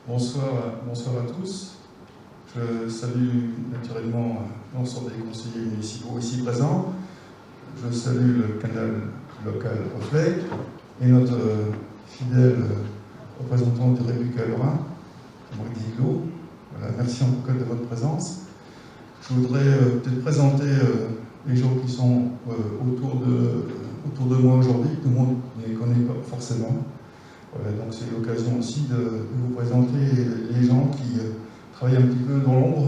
Bonsoir à tous. Je salue naturellement l'ensemble des conseillers municipaux ici présents. Je salue le canal local Reflet et notre fidèle représentant du Républicain Lorrain, Maurice Diglot. Voilà, merci en tout cas de votre présence. Je voudrais peut-être présenter les gens qui sont autour de moi aujourd'hui. Tout le monde ne les connaît pas forcément. Voilà, donc c'est l'occasion aussi de vous présenter les gens qui travaillent un petit peu dans l'ombre,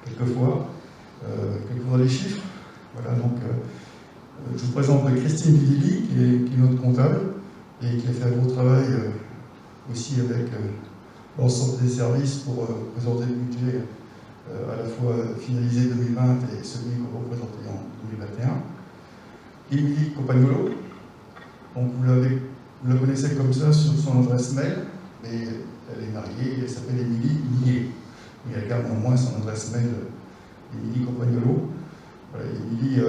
quelquefois dans les chiffres. Voilà, donc je vous présente Christine Vidili, qui est notre comptable, et qui a fait un gros travail aussi avec l'ensemble des services pour présenter le budget à la fois finalisé 2020 et celui qu'on va présenter en 2021. Émilie Compagnolo, donc vous la connaissez comme ça sur son adresse mail, mais elle est mariée, elle s'appelle Émilie Millet. Mais elle garde néanmoins son adresse mail Émilie Compagnolo. Voilà, Émilie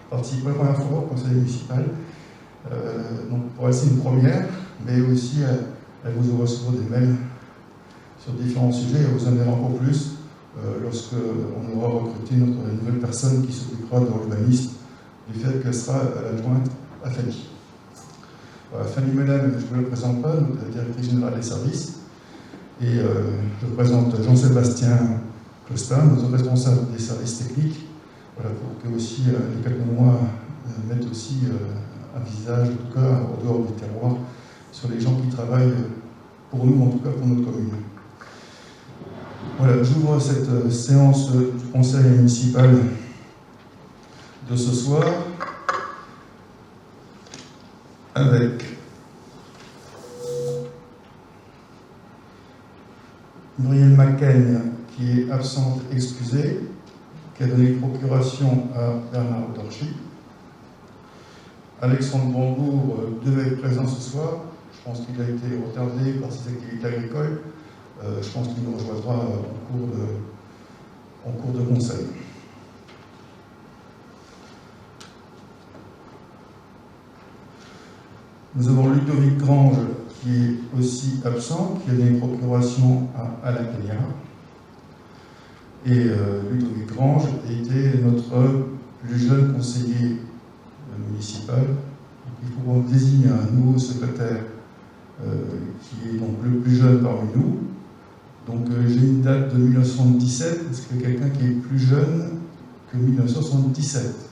participe pour la première fois au conseil municipal. Donc pour elle c'est une première, mais aussi elle vous recevoir des mails sur différents sujets. Elle vous en dira encore plus lorsqu'on aura recruté notre nouvelle personne qui s'occupera de l'urbanisme, du fait qu'elle sera l'adjointe à Fanny. Fanny Melem, je ne vous la présente pas, notre directrice générale des services. Et je présente Jean-Sébastien Costin, notre responsable des services techniques, voilà, pour que aussi les quelques mois mettent aussi un visage, en tout cas en dehors du terroir, sur les gens qui travaillent pour nous, en tout cas pour notre commune. Voilà, j'ouvre cette séance du conseil municipal de ce soir avec Muriel Macken, qui est absente excusée, qui a donné procuration à Bernard Dorchy. Alexandre Bambourg devait être présent ce soir. Je pense qu'il a été retardé par ses activités agricoles. Je pense qu'il nous rejoindra en cours de conseil. Nous avons Ludovic Grange, qui est aussi absent, qui a donné procuration à Alain Cagnard. Et Ludovic Grange était notre plus jeune conseiller municipal. Il faut qu'on désigne un nouveau secrétaire qui est donc le plus jeune parmi nous. Donc j'ai une date de 1977. Est-ce qu'il y a quelqu'un qui est plus jeune que 1977 ?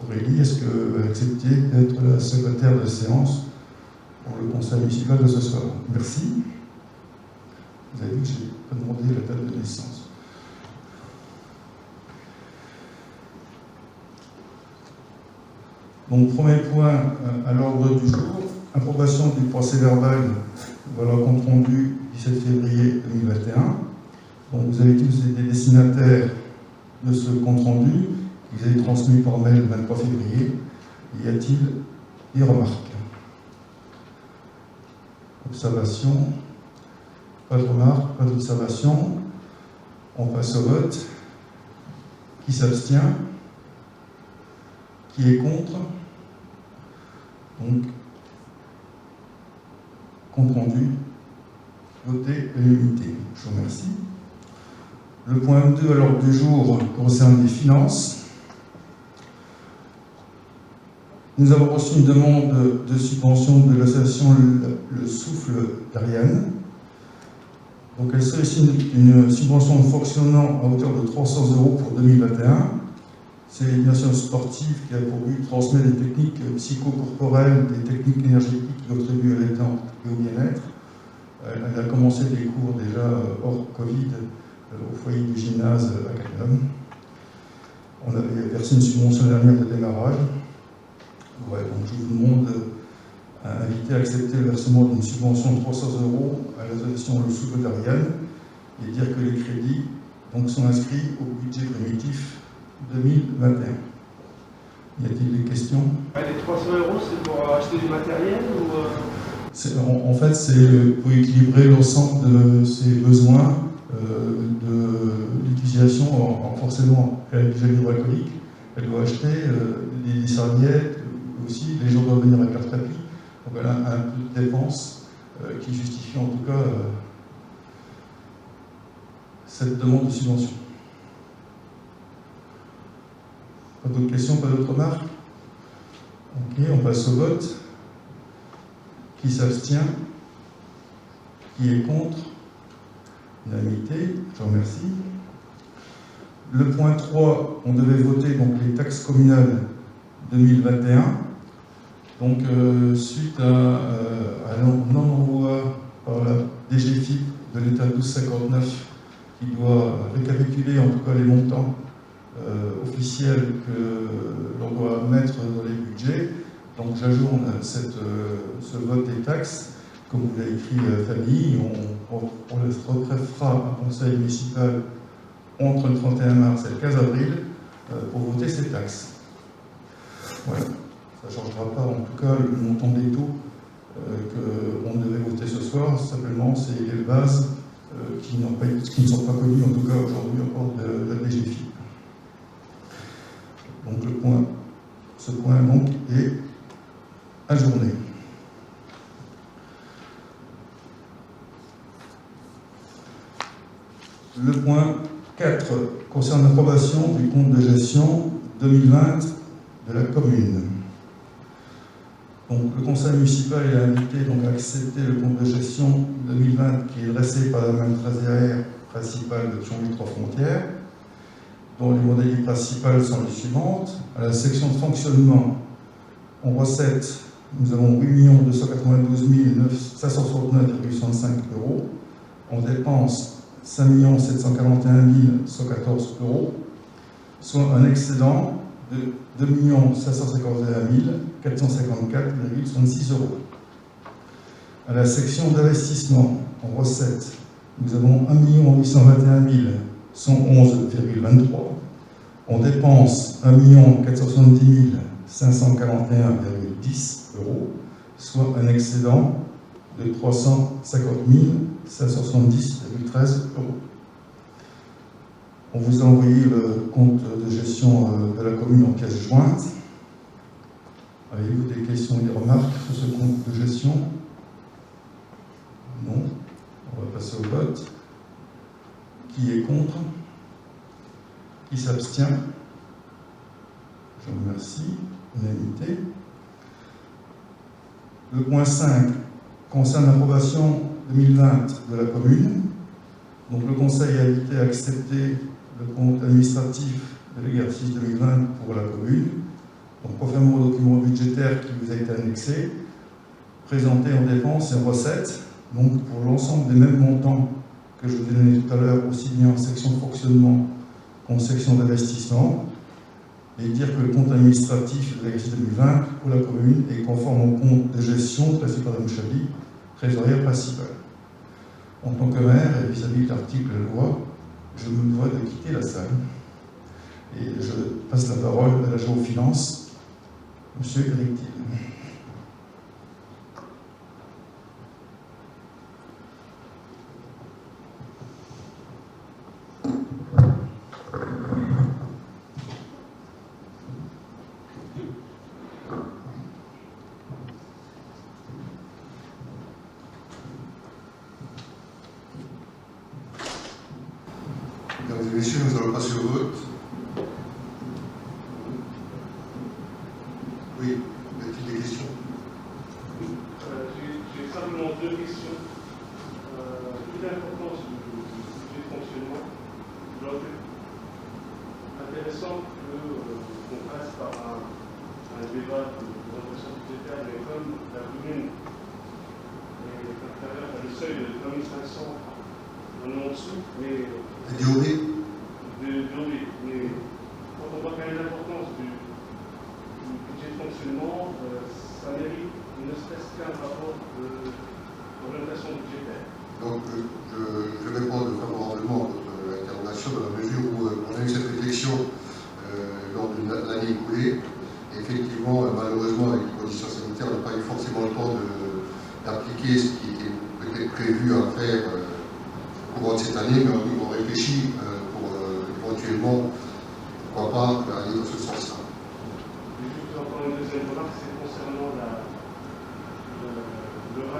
Aurélie, est-ce que vous acceptez d'être la secrétaire de séance pour le conseil municipal de ce soir? Merci. Vous avez vu que je n'ai pas demandé la date de naissance. Donc, premier point à l'ordre du jour, approbation du procès verbal, voilà, compte rendu 17 février 2021. Donc, vous avez tous été destinataires de ce compte rendu. Vous avez transmis par mail le 23 février. Y a-t-il des remarques? Observation? Pas de remarques, pas d'observation. On passe au vote. Qui s'abstient? Qui est contre? Donc, compte rendu, voté à l'unité. Je vous remercie. Le point 2 à l'ordre du jour concerne les finances. Nous avons reçu une demande de subvention de l'association Le Souffle d'Ariane. Donc elle sollicite une subvention de fonctionnement à hauteur de 300 € pour 2021. C'est une association sportive qui a pour but de transmettre des techniques psychocorporelles, des techniques énergétiques qui contribuent à l'étente et au bien-être. Elle a commencé des cours déjà hors Covid au foyer du gymnase à Cagnum. On avait versé une subvention dernière de démarrage. Ouais, donc je vous demande à inviter à accepter le versement d'une subvention de 300 € à l'association Le Souffle d'Ariane et dire que les crédits donc, sont inscrits au budget primitif 2021. Y a-t-il des questions? Les 300 €, c'est pour acheter du matériel ou En fait, c'est pour équilibrer l'ensemble de ses besoins de l'utilisation, forcément, elle a déjà hydroalcoolique, elle doit acheter des serviettes, aussi, les gens doivent venir avec leur tapis. Donc elle a un peu de dépenses qui justifie en tout cas cette demande de subvention. Pas d'autres questions, pas d'autres remarques? Ok, on passe au vote. Qui s'abstient? Qui est contre? Unanimité, je vous remercie. Le point 3, on devait voter donc, les taxes communales 2021. Donc, suite à un non-envoi par la DGFiP de l'État 1259, qui doit récapituler en tout cas les montants officiels que l'on doit mettre dans les budgets. Donc, j'ajourne ce vote des taxes. Comme vous l'avez écrit, Fanny, on représentera un conseil municipal entre le 31 mars et le 15 avril pour voter ces taxes. Voilà. Ça ne changera pas en tout cas le montant des taux qu'on devait voter ce soir. Simplement, c'est les bases qui ne sont pas connues en tout cas aujourd'hui encore de la DGFiP. Donc ce point donc est ajourné. Le point 4 concerne l'approbation du compte de gestion 2020 de la commune. Donc, le conseil municipal est invité donc, à accepter le compte de gestion 2020 qui est dressé par la même trésorière principale de Thionville-Trois-Frontières, dont les modalités principales sont les suivantes. À la section de fonctionnement, en recette, nous avons 8 292 569,65 €. En dépenses, 5 741 114 €, soit un excédent de 2 551 454,66 €. À la section d'investissement, en recettes, nous avons 1 821 111,23 €. En dépenses, 1 470 541,10 €, soit un excédent de 350 570,13 €. On vous a envoyé le compte de gestion de la commune en pièce jointe. Avez-vous des questions et des remarques sur ce compte de gestion? Non. On va passer au vote. Qui est contre? Qui s'abstient? Je vous remercie. Unanimité. Le point 5 concerne l'approbation 2020 de la commune. Donc le conseil a invité à accepter le compte administratif de l'exercice 2020 pour la commune. Donc conformément au document budgétaire qui vous a été annexé, présenté en dépenses et en recettes, donc pour l'ensemble des mêmes montants que je vous ai donné tout à l'heure, aussi bien en section de fonctionnement qu'en section d'investissement, et dire que le compte administratif de l'exercice 2020 pour la commune est conforme au compte de gestion dressé par Mme Chablis, trésorière principale. En tant que maire, et vis-à-vis de l'article de loi, je me dois de quitter la salle. Et je passe la parole à l'agent aux finances, M. Eric Thiel. Mesdames et messieurs, nous allons passer au vote. Oui, y a-t-il des questions? J'ai simplement deux questions. Toute l'importance du budget de fonctionnement, je trouve intéressant qu'on passe par un débat de présentation budgétaire, mais comme la commune est inférieure à le seuil de 3500, on est en dessous, mais mais quand on voit quand même l'importance du budget de fonctionnement, ça mérite ne serait-ce qu'un rapport d'orientation budgétaire. Donc, je réponds favorablement à votre interrogation dans la mesure où on a eu cette réflexion lors de l'année écoulée. Et effectivement, malheureusement, avec les conditions sanitaires, on n'a pas eu forcément le temps d'appliquer ce qui était peut-être prévu à faire au courant de cette année, mais on réfléchit pour éventuellement, pourquoi pas, aller dans ce sens-là. Juste encore une deuxième remarque, c'est concernant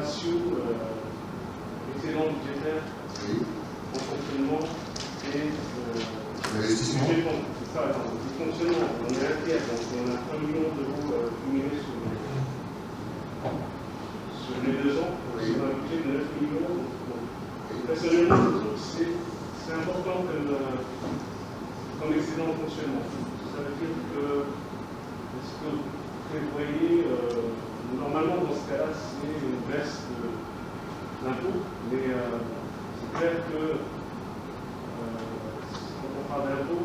ratio excédent budgétaire en fonctionnement et l'investissement. budget de fonctionnement. On est un tiers, donc on a 1 million d'euros cumulés sur les 2 ans, sur un budget de 9 millions. Donc, personnellement, je trouve que c'est important comme excédent de fonctionnement. Ça veut dire que ce que vous prévoyez, normalement dans ce cas-là, c'est une baisse de l'impôt, mais c'est clair que quand on parle d'impôt,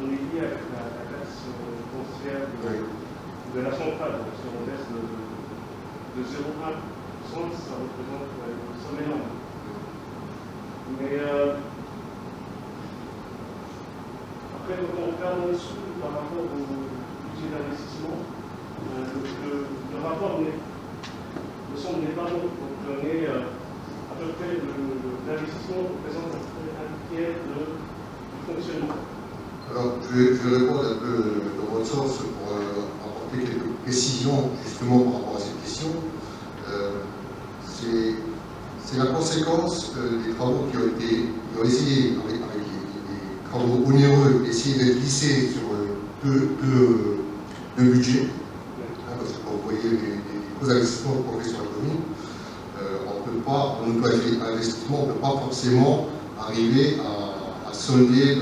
on est lié avec la taxe foncière de la centrale. Donc si on baisse de 0,1%, ça représente une somme énorme. Mais après, quand on regarde en dessous par rapport au budget d'investissement, le rapport me semble n'est pas bon. Donc on est à peu près, l'investissement représente à peu près un tiers du fonctionnement. Alors, je vais répondre un peu dans votre sens pour apporter quelques précisions justement par rapport à cette question. C'est la conséquence des travaux qui ont essayé, avec les travaux onéreux, essayer d'être lissés sur deux budgets. Parce que quand vous voyez les gros investissements qu'on fait sur la commune, en auto-investissement, on ne peut pas forcément arriver à solder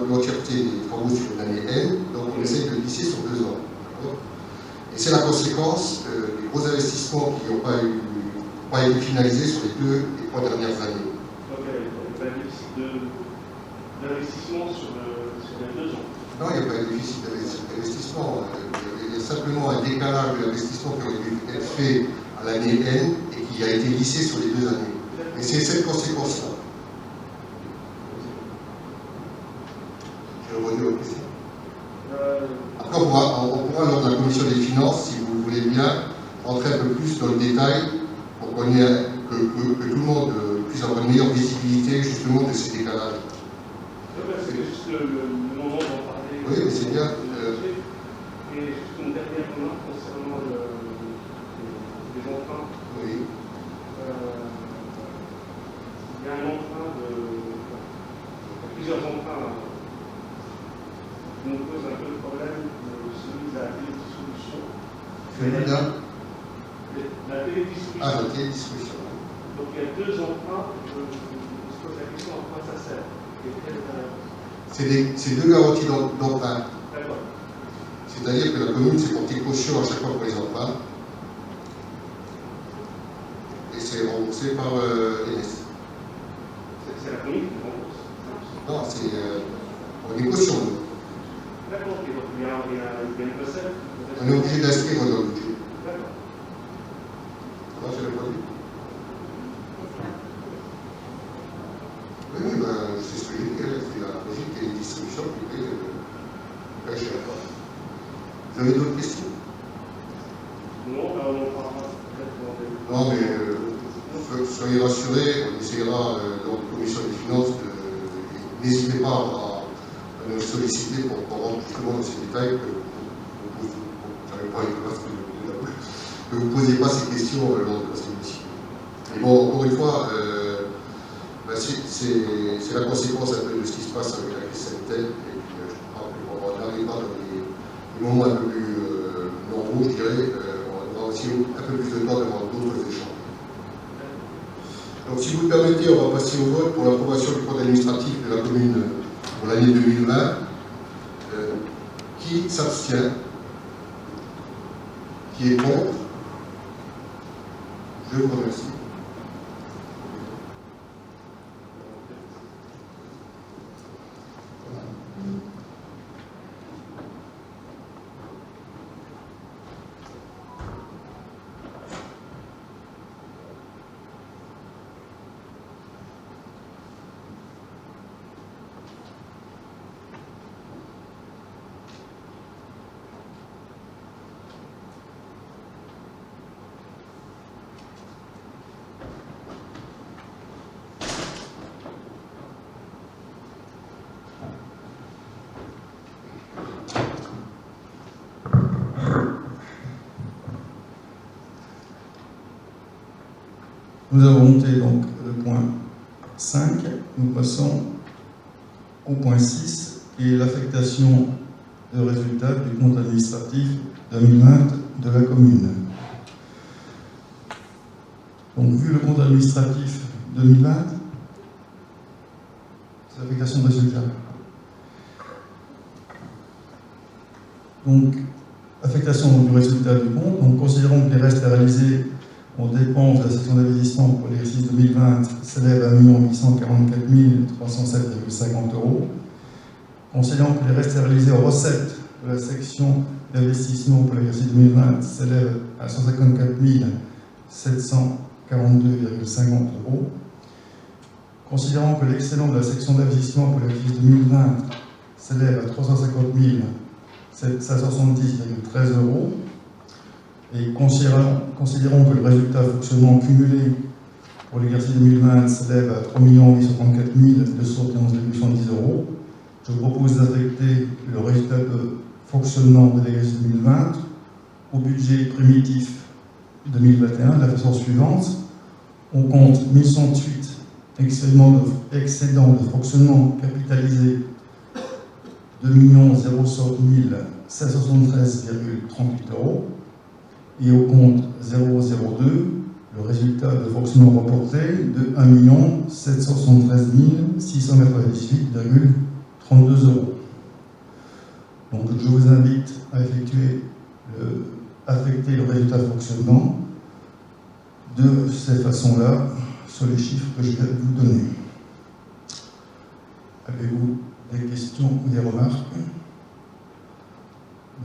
l'entièreté des travaux sur une année N, donc on essaie de lisser sur 2 ans. Et c'est la conséquence des gros investissements qui n'ont pas été finalisés sur les 3 dernières années. Donc il y a un déficit d'investissement sur les 2 ans. Non, il n'y a pas de déficit d'investissement. Il y a simplement un décalage de l'investissement qui aurait dû être fait à l'année N et qui a été lissé sur les 2 années. Et c'est cette conséquence-là. Je redis votre question. Après, on pourra, lors de la commission des finances, si vous le voulez bien, rentrer un peu plus dans le détail pour que tout le monde puisse avoir une meilleure visibilité justement de ces décalages. C'est juste le moment d'en parler. Oui, mais c'est bien. Et juste une dernière remarque concernant les emprunts. Oui. Il y a un emprunt plusieurs emprunts qui nous posent un peu le problème, celui de la télédistribution. Celui-là. La télédistribution. Ah, la télédistribution. Donc il y a 2 emprunts, je me pose la question à quoi ça sert. C'est 2 garanties d'emprunt. D'accord. C'est-à-dire que la commune s'est portée caution à chaque fois pour les emprunts. Et c'est remboursé par l'ENS. C'est la commune qui rembourse. Non, on est caution. D'accord, ok. Donc il y a une recette. On est obligé d'inscrire dans le budget. D'accord. Comment je l'ai pas dit? Oui, ben, c'est ce que j'ai dit, c'est la logique et les distributions qui fait très cher. Vous avez d'autres questions? Non, on parlera peut-être dans Non, mais soyez rassurés, on essaiera dans la commission des finances n'hésitez pas à nous solliciter pour rentrer justement dans ces détails que vous ne posiez pas ces questions lors de la commission. Mais bon, encore une fois, c'est la conséquence un peu de ce qui se passe avec la crise sanitaire. Et puis, je crois qu'on arrivera dans des moments un peu plus normaux, je dirais. On aura aussi un peu plus de temps d'avoir d'autres échanges. Donc, si vous le permettez, on va passer au vote pour l'approbation du compte administratif de la commune pour l'année 2020. Qui s'abstient? Qui est contre? Je vous remercie. Nous avons monté donc le point 5, nous passons au point 6, qui est l'affectation de résultats du compte administratif 2020 de la commune. Donc, vu le compte administratif 2020, c'est l'affectation de résultats. Donc, affectation du résultat du compte. Donc, considérons que les restes à réaliser en dépenses de la section d'investissement pour l'exercice 2020 s'élèvent à 1 844 307,50 €. Considérons que les restes à réaliser en recettes de la section d'investissement pour l'exercice 2020 s'élèvent à 154 742,50 €. Considérant que l'excédent de la section d'investissement pour l'exercice 2020 s'élève à 350 770,13 €, et considérons que le résultat fonctionnement cumulé pour l'exercice 2020 s'élève à 3 834 271,70 €, je propose d'affecter le résultat de fonctionnement de l'exercice 2020 au budget primitif 2021 de la façon suivante. On compte 1108 excédents de fonctionnement capitalisé 2 060 573,38 €, et au compte 002 le résultat de fonctionnement reporté de 1 773 698,32 €. Donc je vous invite à affecter le résultat de fonctionnement de cette façon-là sur les chiffres que je viens de vous donner. Avez-vous des questions ou des remarques?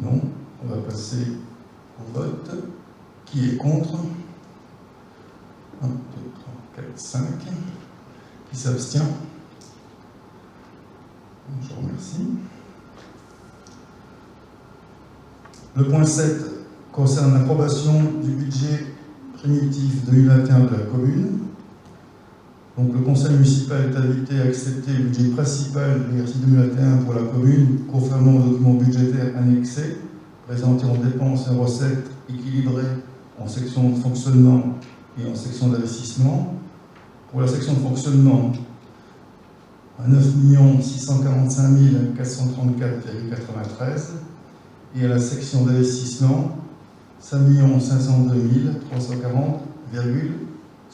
Non. On va passer au vote. Qui est contre? 1, 2, 3, 4, 5. Qui s'abstient? Je vous remercie. Le point 7 concerne l'approbation du budget primitif 2021 de la commune. Donc, le conseil municipal est invité à accepter le budget principal de l'exercice 2021 pour la commune, conformément au document budgétaire annexé, présenté en dépenses et en recettes équilibrées en section de fonctionnement et en section d'investissement. Pour la section de fonctionnement, à 9 645 434,93 € et à la section d'investissement, 5 502 340,71 €.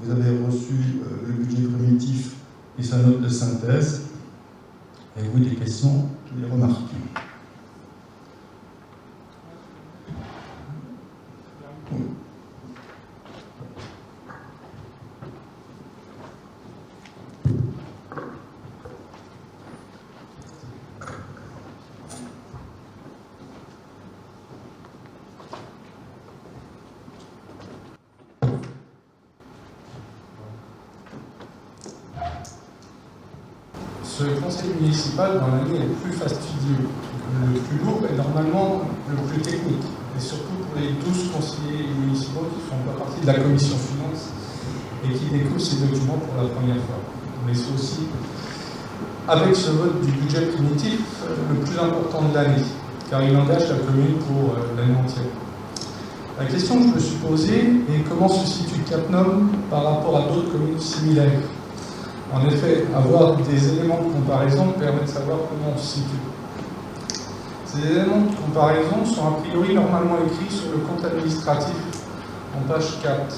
Vous avez reçu le budget primitif et sa note de synthèse. Avez-vous des questions ou des remarques? Oui. Ce conseil municipal, dans l'année, est le plus fastidieux. Le plus lourd est normalement le plus technique, et surtout pour les 12 conseillers municipaux qui ne font pas partie de la commission finance et qui découvrent ces documents pour la première fois. Mais c'est aussi, avec ce vote du budget primitif, le plus important de l'année, car il engage la commune pour l'année entière. La question que je me suis posée est comment se situe Cattenom par rapport à d'autres communes similaires. En effet, avoir des éléments de comparaison permet de savoir comment on se situe. Ces éléments de comparaison sont a priori normalement écrits sur le compte administratif en page 4.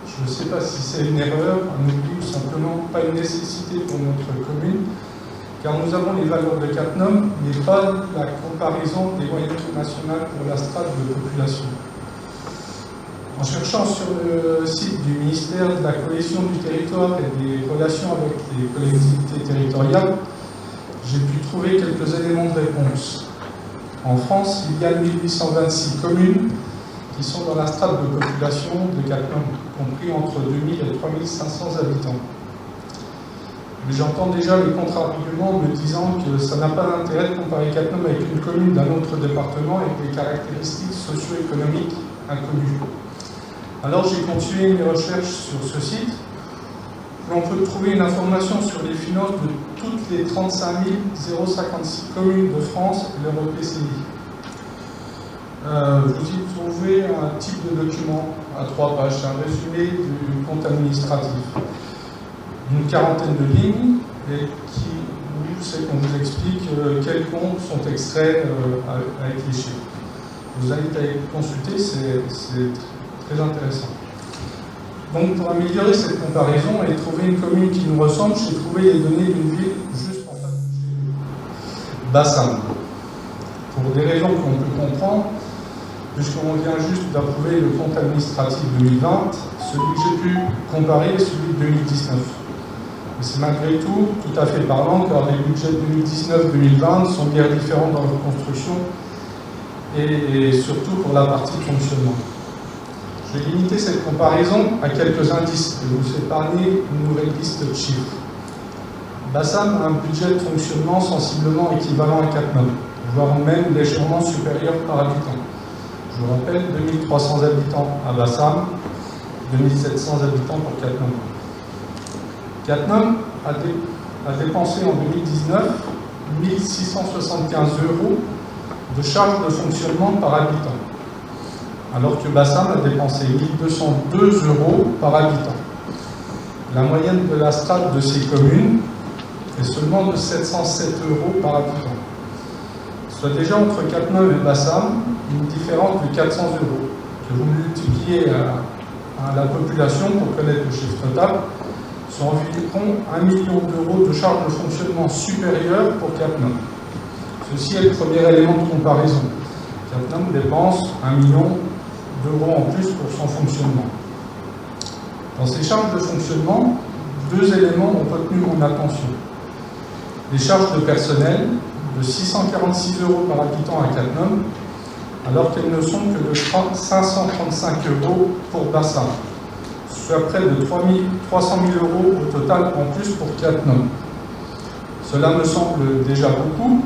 Je ne sais pas si c'est une erreur, un oubli ou simplement pas une nécessité pour notre commune, car nous avons les valeurs de Cattenom, mais pas la comparaison des moyennes nationales pour la strate de population. En cherchant sur le site du ministère de la cohésion du territoire et des relations avec les collectivités territoriales, j'ai pu trouver quelques éléments de réponse. En France, il y a 1826 communes qui sont dans la strate de population de Cattenom, compris entre 2000 et 3500 habitants. Mais j'entends déjà les contre-arguments me disant que ça n'a pas d'intérêt de comparer Cattenom avec une commune d'un autre département avec des caractéristiques socio-économiques inconnues. Alors j'ai continué mes recherches sur ce site, où l'on peut trouver une information sur les finances de toutes les 35 056 communes de France et leur EPCI. vous y trouvez un type de document à 3 pages, c'est un résumé du compte administratif d'une quarantaine de lignes et où c'est qu'on vous explique quels comptes sont extraits avec les chiffres. Je vous invite à les consulter, c'est très intéressant. Donc pour améliorer cette comparaison et trouver une commune qui nous ressemble, j'ai trouvé les données d'une ville juste en face de chez nous, Bassam. Pour des raisons qu'on peut comprendre, puisqu'on vient juste d'approuver le compte administratif 2020, celui que j'ai pu comparer est celui de 2019. Mais c'est malgré tout à fait parlant, car les budgets 2019-2020 sont bien différents dans leur construction et surtout pour la partie fonctionnement. Je vais limiter cette comparaison à quelques indices et vous épargner une nouvelle liste de chiffres. Bassam a un budget de fonctionnement sensiblement équivalent à Cattenom, voire même légèrement supérieur par habitant. Je vous rappelle, 2300 habitants à Bassam, 2700 habitants pour Cattenom. Cattenom a dépensé en 2019 1675 € de charges de fonctionnement par habitant, alors que Bassam a dépensé 1202 € par habitant. La moyenne de la strate de ces communes est seulement de 707 € par habitant, soit déjà entre Cattenom et Bassam une différence de 400 €, que vous multipliez à la population pour connaître le chiffre total, soit environ 1 million € de charges de fonctionnement supérieures pour Cattenom. Ceci est le premier élément de comparaison. Cattenom dépense 1 million € en plus pour son fonctionnement. Dans ces charges de fonctionnement, 2 éléments ont retenu mon attention. Les charges de personnel de 646 € par habitant à Cattenom, alors qu'elles ne sont que de 535 € pour Bassam, soit près de 300 000 € au total en plus pour Cattenom. Cela me semble déjà beaucoup,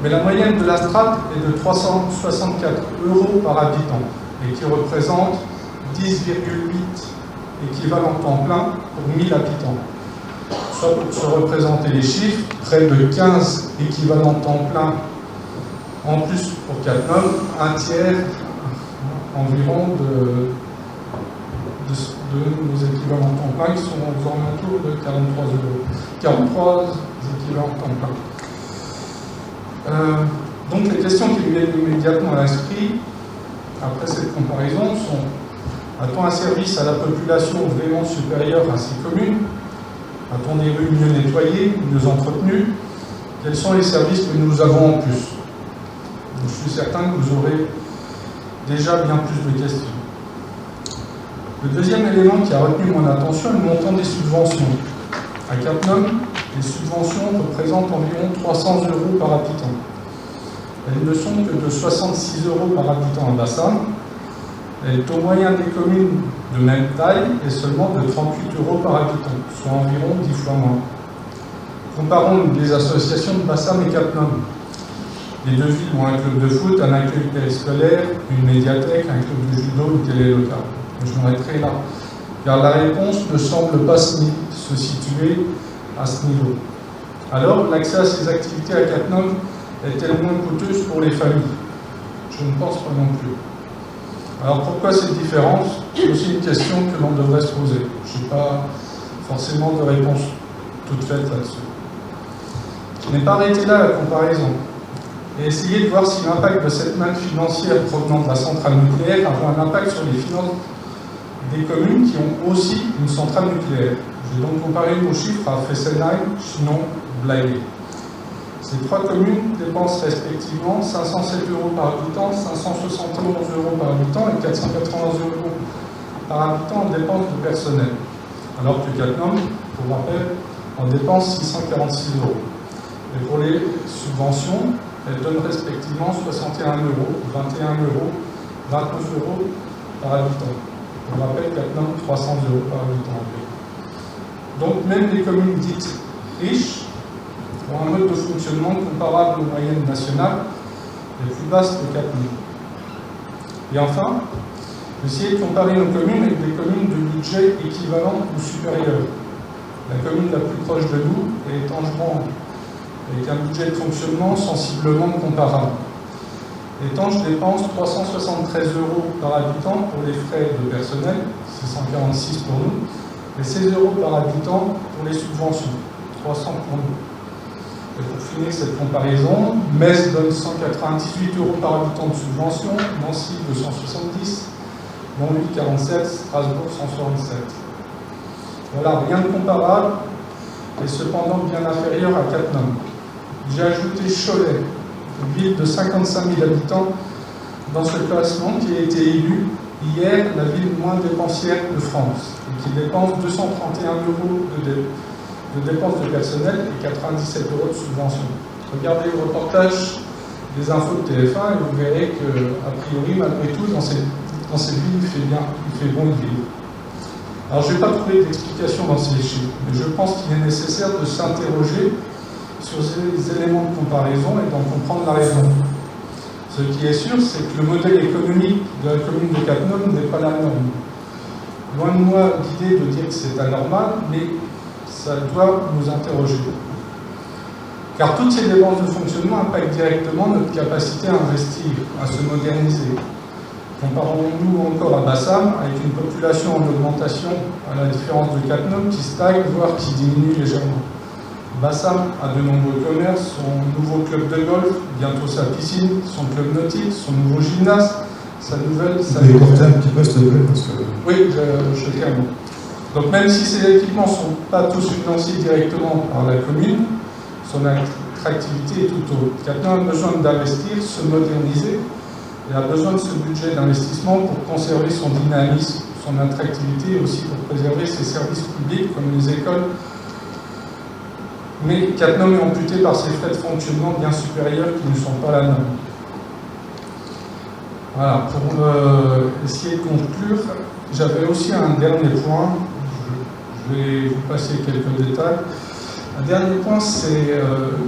mais la moyenne de la strate est de 364 € par habitant et qui représente 10,8 équivalents temps plein pour 1000 habitants. Soit pour se représenter les chiffres, près de 15 équivalents temps plein en plus pour Cattenom, un tiers environ de nos équivalents temps plein qui sont aux alentours de 43 €. 43 équivalents temps plein. Donc les questions qui me viennent immédiatement à l'esprit, après cette comparaison, sont: a-t-on un service à la population vraiment supérieur à ces communes? A-t-on des rues mieux nettoyées, mieux entretenues? Quels sont les services que nous avons en plus? Je suis certain que vous aurez déjà bien plus de questions. Le deuxième élément qui a retenu mon attention est le montant des subventions. À Cattenom, les subventions représentent environ 300 € par habitant. Elles ne sont que de 66 € par habitant à Bassam. Le taux moyen des communes de même taille est seulement de 38 € par habitant, soit environ 10 fois moins. Comparons les associations de Bassam et Cattenom. Les deux villes ont un club de foot, un accueil périscolaire, une médiathèque, un club de judo, une télé locale. Je m'arrêterai là, car la réponse ne semble pas se situer à ce niveau. Alors, l'accès à ces activités à Cattenom est-elle moins coûteuse pour les familles? Je ne pense pas non plus. Alors pourquoi cette différence? C'est aussi une question que l'on devrait se poser. Je n'ai pas forcément de réponse toute faite là-dessus. Je n'ai pas arrêté là la comparaison et essayé de voir si l'impact de cette manne financière provenant de la centrale nucléaire avait un impact sur les finances des communes qui ont aussi une centrale nucléaire. J'ai donc comparé nos chiffres à Fessenheim, Chinon, Blaye. Ces 3 communes dépensent respectivement 507 € par habitant, 571 € par habitant et 491 € par habitant en dépenses de personnel, alors que Cattenom, pour rappel, en dépense 646 €. Et pour les subventions, elles donnent respectivement 61 €, 21 €, 29 € par habitant. Pour rappel, Cattenom, 300 € par habitant. Donc même les communes dites riches ont un mode de fonctionnement comparable aux moyennes nationales et plus basse que Cattenom. Et enfin, essayer de comparer nos communes avec des communes de budget équivalent ou supérieur. La commune la plus proche de nous est Angeron, avec un budget de fonctionnement sensiblement comparable. Étant, je dépense 373 € par habitant pour les frais de personnel, 646 pour nous, et 16 € par habitant pour les subventions, 300 pour nous. Et pour finir cette comparaison, Metz donne 198 € par habitant de subvention, Nancy 270, Montluy 47, Strasbourg 167. Voilà, rien de comparable, et cependant bien inférieur à Cattenom. J'ai ajouté Cholet, une ville de 55 000 habitants, dans ce classement qui a été élu hier la ville moins dépensière de France, et qui dépense 231 € de dépenses de personnel et 97 € de subvention. Regardez le reportage des infos de TF1 et vous verrez que, a priori, malgré tout, dans cette ville, il fait bon y vivre. Alors, je n'ai pas trouvé d'explication dans ces chiffres, mais je pense qu'il est nécessaire de s'interroger sur ces éléments de comparaison et d'en comprendre la raison. Ce qui est sûr, c'est que le modèle économique de la commune de Cattenom n'est pas la norme. Loin de moi l'idée de dire que c'est anormal, mais ça doit nous interroger. Car toutes ces dépenses de fonctionnement impactent directement notre capacité à investir, à se moderniser. Comparons-nous encore à Bassam, avec une population en augmentation, à la différence de Cattenom, qui stagne, voire qui diminue légèrement. Bassam a de nombreux commerces, son nouveau club de golf, bientôt sa piscine, son club nautique, son nouveau gymnase, sa nouvelle... Vous pouvez corter un petit peu, s'il te plaît, parce que... Oui, je termine. Donc même si ces équipements ne sont pas tous financés directement par la commune, son attractivité est tout autre. Cattenom a besoin d'investir, se moderniser, et a besoin de ce budget d'investissement pour conserver son dynamisme, son attractivité, et aussi pour préserver ses services publics comme les écoles. Mais Cattenom est amputé par ses frais de fonctionnement bien supérieurs qui ne sont pas la norme. Voilà, pour essayer de conclure, j'avais aussi un dernier point, je vais vous passer quelques détails. Un dernier point, c'est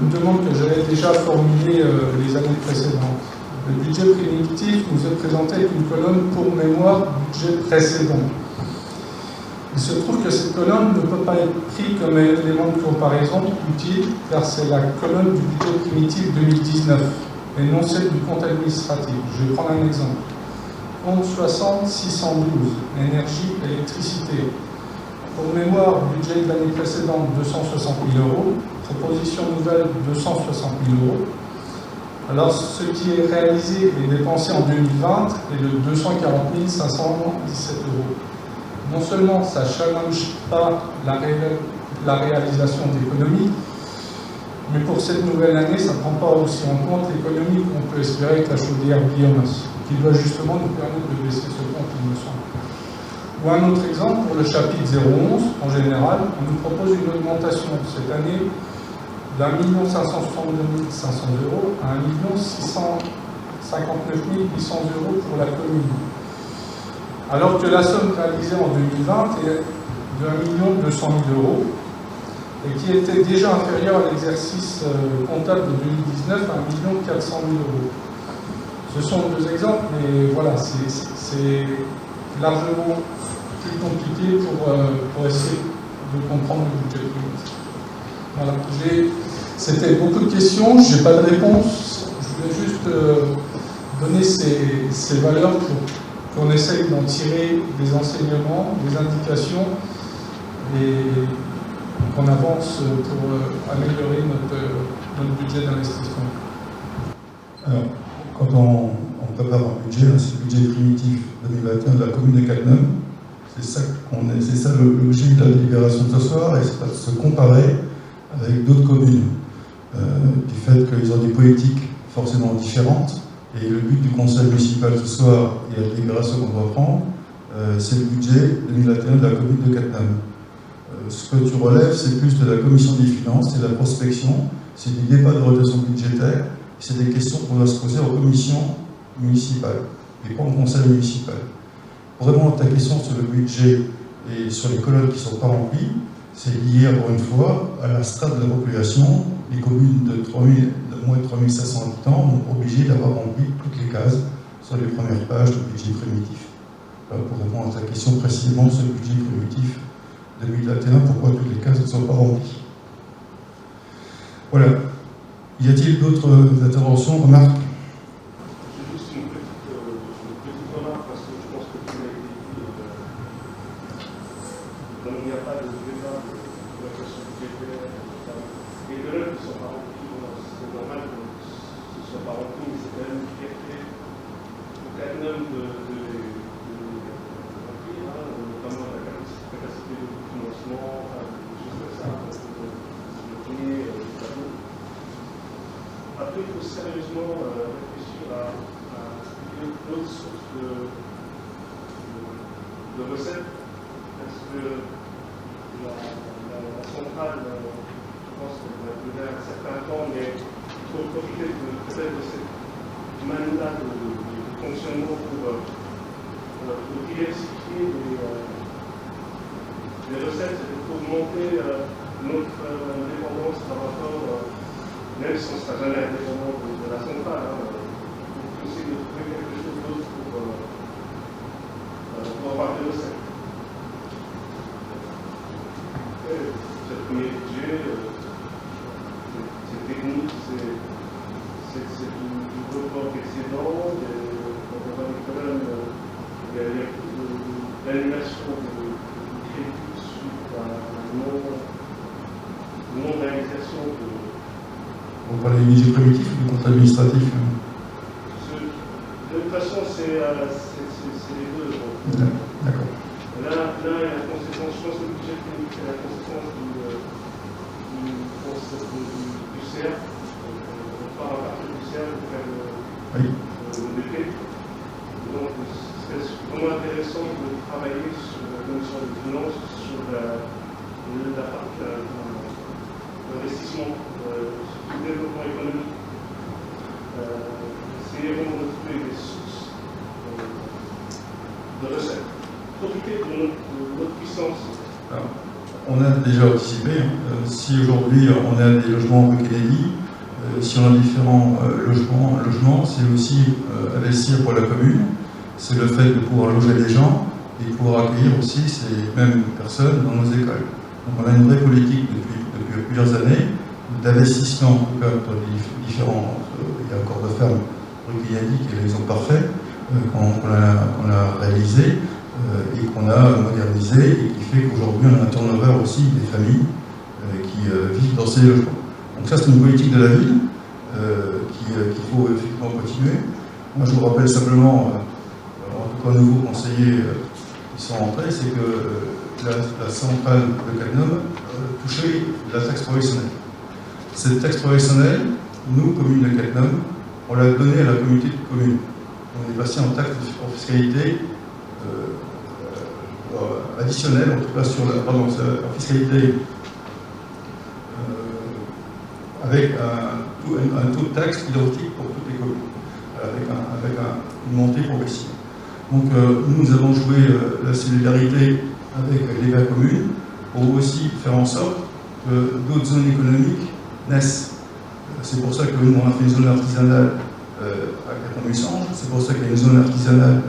une demande que j'avais déjà formulée les années précédentes. Le budget primitif nous est présenté avec une colonne pour mémoire budget précédent. Il se trouve que cette colonne ne peut pas être prise comme élément de comparaison utile, car c'est la colonne du budget primitif 2019, et non celle du compte administratif. Je vais prendre un exemple. Compte 60 612, énergie, électricité. Pour mémoire, budget de l'année précédente, 260 000 €. Proposition nouvelle, 260 000 €. Alors, ce qui est réalisé et dépensé en 2020 est de 240 517 €. Non seulement ça ne challenge pas la réalisation d'économies, mais pour cette nouvelle année, ça ne prend pas aussi en compte l'économie qu'on peut espérer avec la chaudière biomasse, qui doit justement nous permettre de baisser ce compte, il me semble. Ou un autre exemple, pour le chapitre 011, en général, on nous propose une augmentation cette année d'1 562 500 € à 1 659 800 € pour la commune. Alors que la somme réalisée en 2020 est de 1 200 000 € et qui était déjà inférieure à l'exercice comptable de 2019 à 1 400 000 €. Ce sont deux exemples, mais voilà, c'est largement plus compliqué pour essayer de comprendre le budget primitif. Voilà, c'était beaucoup de questions, je n'ai pas de réponse, je voulais juste donner ces valeurs pour qu'on essaye d'en tirer des enseignements, des indications et qu'on avance pour améliorer notre budget d'investissement. Alors, quand on prépare un budget, c'est le budget primitif 2021 de la commune de Cattenom, c'est ça l'objet de la délibération de ce soir, et c'est de se comparer avec d'autres communes, du fait qu'ils ont des politiques forcément différentes. Et le but du conseil municipal ce soir et la délibération qu'on doit prendre, c'est le budget 2021 de la commune de Cattenom. Ce que tu relèves, c'est plus de la commission des finances, c'est de la prospection, c'est du débat de rotation budgétaire, c'est des questions qu'on doit se poser aux commissions municipales et pas au conseil municipal. Pour répondre à ta question sur le budget et sur les colonnes qui ne sont pas remplies, c'est lié, encore une fois, à la strate de la population. Les communes de moins de 3 500 habitants sont obligées d'avoir rempli toutes les cases sur les premières pages du budget primitif. Alors, pour répondre à ta question précisément sur le budget primitif 2021, pourquoi toutes les cases ne sont pas remplies. Voilà. Y a-t-il d'autres interventions, remarques? J'ai a été dit, donc il n'y a pas de débat de la question budgétaire. Les deux qui sont pas remplis, c'est normal que ce ne soit pas rempli, mais c'est quand même une fierté au Cadnum de remplir, notamment la capacité de financement, des choses comme ça. Le premier tableau. Après, il faut sérieusement réfléchir à d'autres sources de recettes, parce que la centrale, je pense qu'elle va durer un certain temps, mais il faut profiter peut-être de cette manne-là de fonctionnement pour diversifier les recettes et pour augmenter notre indépendance par rapport, même si on ne sera jamais indépendant de la centrale, pour essayer de trouver quelque chose d'autre pour avoir des recettes. C'est le premier budget, c'est technique, c'est du report excédent, quand on va l'école, il y a l'annulation de crédit suite à non-réalisation de. On parle des métiers primitifs ou du compte administratif? De toute façon, c'est les deux. D'accord. Là, il y a la conséquence, je pense que le budget clinique, c'est la conséquence du CERF. On part à partir du CERF pour faire le BP. Donc, c'est vraiment intéressant de travailler sur la commission des finances, sur la partie d'investissement, sur le développement économique. Essayer vraiment de trouver des sources de recettes. Profiter de notre puissance. Alors, on a déjà anticipé. Si aujourd'hui on a des logements rue Kennedy, si on a différents logements, c'est aussi investir pour la commune. C'est le fait de pouvoir loger les gens et de pouvoir accueillir aussi ces mêmes personnes dans nos écoles. Donc on a une vraie politique depuis plusieurs années d'investissement, en tout cas pour les différents. Il y a encore de fermes rue Kennedy qui est l'exemple parfait qu'on a réalisé. Et qu'on a modernisé et qui fait qu'aujourd'hui on a un turnover aussi des familles qui vivent dans ces logements. Donc ça c'est une politique de la ville qu'il faut effectivement continuer. Moi je vous rappelle simplement, en tout cas nouveaux conseillers qui sont entrés, c'est que la centrale de Cadnum touchait la taxe professionnelle. Cette taxe professionnelle, nous, commune de Cadnum, on l'a donnée à la communauté de communes. On est passé en taxe de fiscalité additionnelle, en tout cas sur la fiscalité avec un taux de taxe identique pour toutes les communes, avec une montée progressive. Donc nous avons joué la solidarité avec les gars communes pour aussi faire en sorte que d'autres zones économiques naissent. C'est pour ça que nous on a fait une zone artisanale à Cadnum-Ussange, c'est pour ça qu'il y a une zone artisanale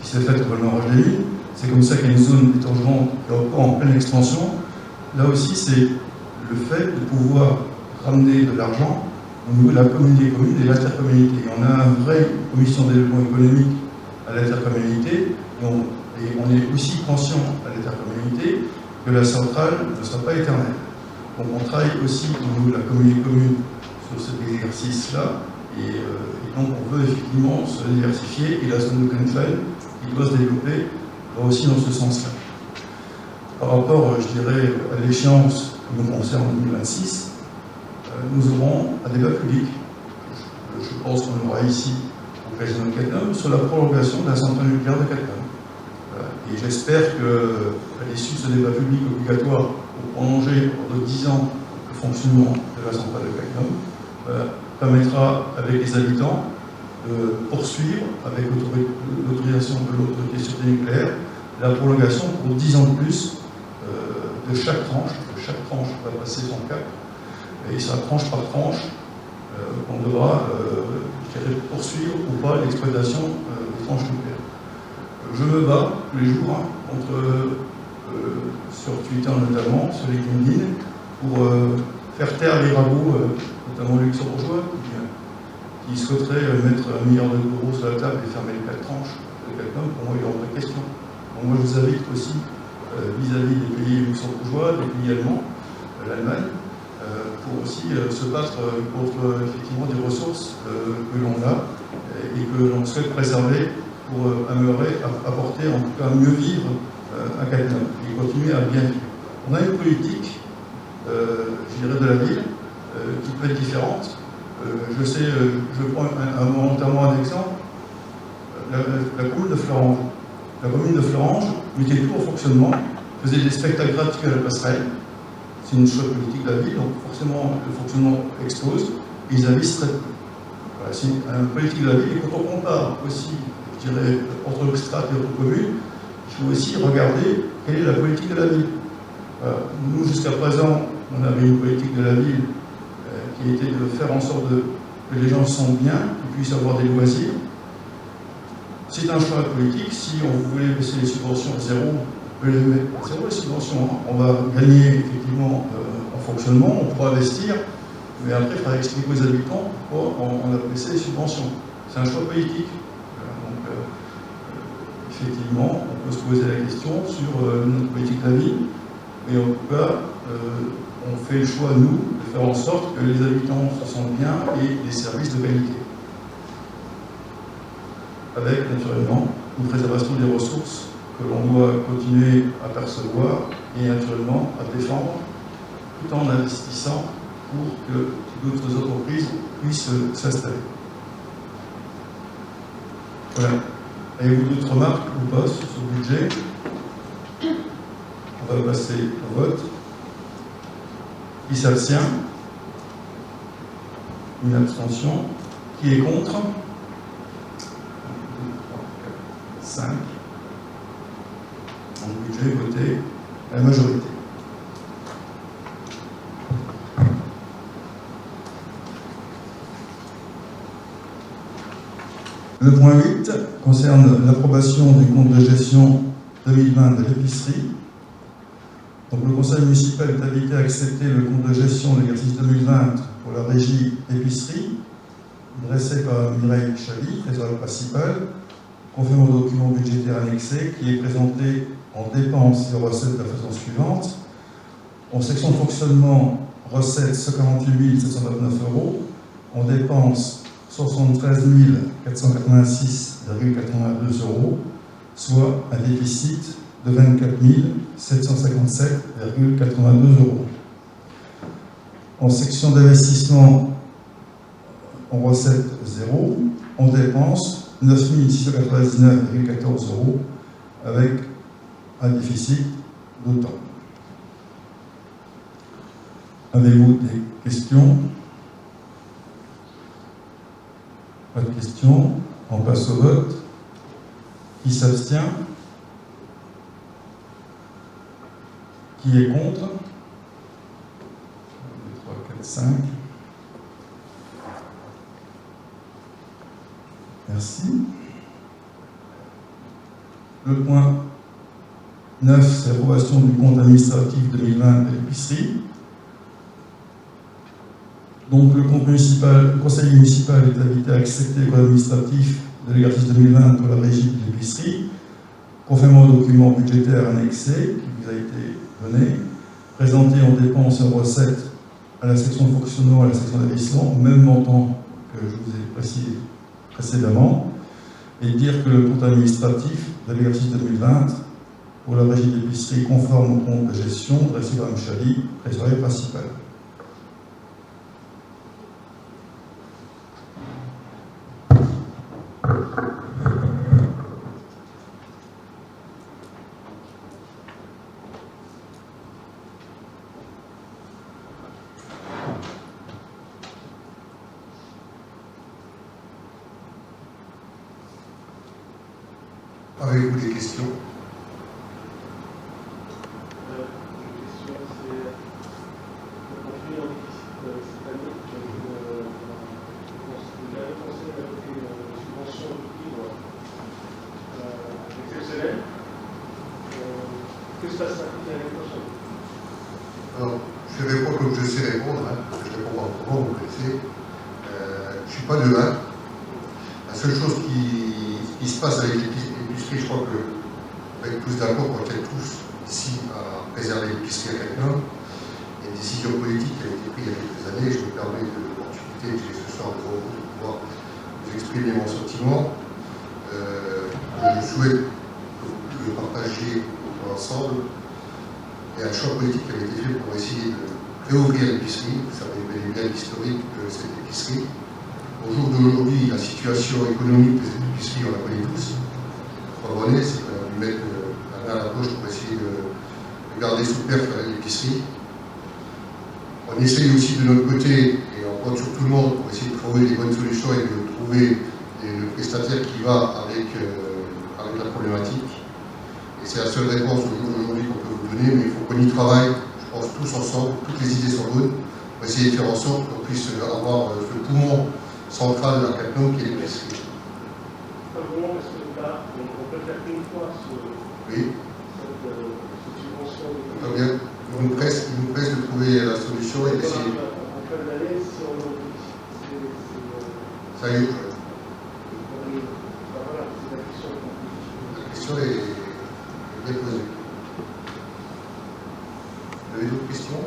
qui s'est faite au Val-Roche-des-Mines. C'est comme ça qu'il y a une zone d'étangement qui est en pleine expansion. Là aussi, c'est le fait de pouvoir ramener de l'argent au niveau de la communauté des communes et de l'intercommunalité. On a une vraie commission de développement économique à l'intercommunalité et on est aussi conscient à l'intercommunalité que la centrale ne sera pas éternelle. Donc on travaille aussi au niveau de la communauté commune sur cet exercice-là et donc on veut effectivement se diversifier et la zone de Canfell qui doit se développer aussi dans ce sens-là. Par rapport, je dirais, à l'échéance qui nous concerne en 2026, nous aurons un débat public, je pense qu'on aura ici au région de Cadnum, sur la prolongation de la centrale nucléaire de Cadnum. Et j'espère qu'à l'issue de ce débat public obligatoire pour prolonger pendant 10 ans le fonctionnement de la centrale de Cadnum, permettra avec les habitants de poursuivre avec l'autorisation de l'autorité de sûreté nucléaire la prolongation pour 10 ans de plus de chaque tranche. Chaque tranche va passer son cap et ça tranche par tranche on devra poursuivre ou pas l'exploitation des tranches nucléaires. Je me bats tous les jours sur Twitter notamment, sur les LinkedIn, pour faire taire les ragots, notamment luxembourgeois, qui souhaiteraient mettre 1 milliard d'euros sur la table et fermer les 4 tranches. de quelqu'un, pour moi, il est hors de question. Donc, moi, je vous invite aussi, vis-à-vis des pays luxembourgeois, des pays allemands, l'Allemagne, pour aussi se battre contre effectivement des ressources que l'on a et que l'on souhaite préserver pour améliorer, apporter, en tout cas mieux vivre à quelqu'un et continuer à bien vivre. On a une politique, je dirais, de la ville qui peut être différente. Je sais, je prends momentairement un exemple, la commune de Florange. La commune de Florange mettait tout en fonctionnement, faisait des spectacles gratuits à la passerelle. C'est une choix politique de la ville, donc forcément le fonctionnement explose, et ils investissent très peu. Voilà, c'est une politique de la ville, et quand on compare aussi, je dirais, entre l'Oxstrat et autres communes, il faut aussi regarder quelle est la politique de la ville. Voilà. Nous, jusqu'à présent, on avait une politique de la ville qui était de faire en sorte que les gens se sentent bien, qu'ils puissent avoir des loisirs. C'est un choix politique. Si on voulait baisser les subventions à zéro, zéro les subventions, hein. On va gagner effectivement en fonctionnement, on pourra investir, mais après il faudra expliquer aux habitants pourquoi on a baissé les subventions. C'est un choix politique. Donc effectivement, on peut se poser la question sur notre politique de la ville, mais en tout cas, on fait le choix, nous, de faire en sorte que les habitants se sentent bien et des services de qualité. Avec, naturellement, une préservation des ressources que l'on doit continuer à percevoir et, naturellement, à défendre, tout en investissant pour que d'autres entreprises puissent s'installer. Voilà. Avez-vous d'autres remarques ou pas sur ce budget? On va passer au vote. Qui s'abstient? Une abstention. Qui est contre? 5. Donc, budget voté à la majorité. Le point 8 concerne l'approbation du compte de gestion 2020 de l'épicerie. Donc, le conseil municipal est invité à accepter le compte de gestion de l'exercice 2020 pour la régie épicerie, dressé par Mireille Chaly, trésorière principale, conformément au document budgétaire annexé, qui est présenté en dépenses et recettes de la façon suivante. En section de fonctionnement, recettes 148 729 €, en dépenses 73 486,82 €, soit un déficit de 24 757,82 €. En section d'investissement, en recettes 0, en dépenses 9 699,14 € avec un déficit d'autant. Avez-vous des questions? Pas de questions. On passe au vote. Qui s'abstient? Qui est contre? 1, 2, 3, 4, 5. Merci. Le point 9, c'est l'approbation du compte administratif 2020 de l'épicerie. Donc, le conseil municipal est invité à accepter le compte administratif de l'exercice 2020 pour la régie de l'épicerie, conformément au document budgétaire annexé qui vous a été donné, présenté en dépenses et en recettes à la section de fonctionnement et à la section d'investissement, au même montant que je vous ai précisé précédemment, et dire que le compte administratif de l'exercice 2020 pour la régie d'épicerie conforme au compte de gestion dressé par M. Chaly, trésorier principal. Avez-vous des questions? Alors, je réponds comme je sais répondre, hein, parce que je réponds pas autrement, vous connaissez. Je ne suis pas devin. La seule chose qui se passe avec l'épicerie l'épicerie, je crois que on va être tous d'accord, qu'on tient tous ici à préserver l'épicerie à quelqu'un. Il y a une décision politique qui a été prise il y a quelques années. Je me permets de l'opportunité que j'ai ce soir devant vous de pouvoir vous exprimer mon sentiment. Je souhaite que le partager ensemble. Il y a un choix politique qui avait été fait pour essayer de réouvrir l'épicerie. Vous savez bel et bien l'historique de cette épicerie. Au jour d'aujourd'hui, la situation économique de cette épicerie, on la connaît tous. Probablement, c'est qu'on a dû mettre la main à la poche pour essayer de garder sous perf l'épicerie. On essaye aussi de notre côté, et on compte sur tout le monde, pour essayer de trouver des bonnes solutions et de trouver le prestataire qui va avec la problématique. Et c'est la seule réponse au jour d'aujourd'hui qu'on peut vous donner, mais il faut qu'on y travaille, je pense, tous ensemble, toutes les idées sont bonnes, pour essayer de faire en sorte qu'on puisse avoir ce poumon central de la Cattenom qui est l'épicerie. Comment est-ce que là, on peut faire une fois cette subvention de... Très bien. Il nous presse de trouver la solution et d'essayer. En fin d'année, si on Ça y est, voilà, c'est la question qu'on peut... la question est bien posée. Vous avez d'autres questions?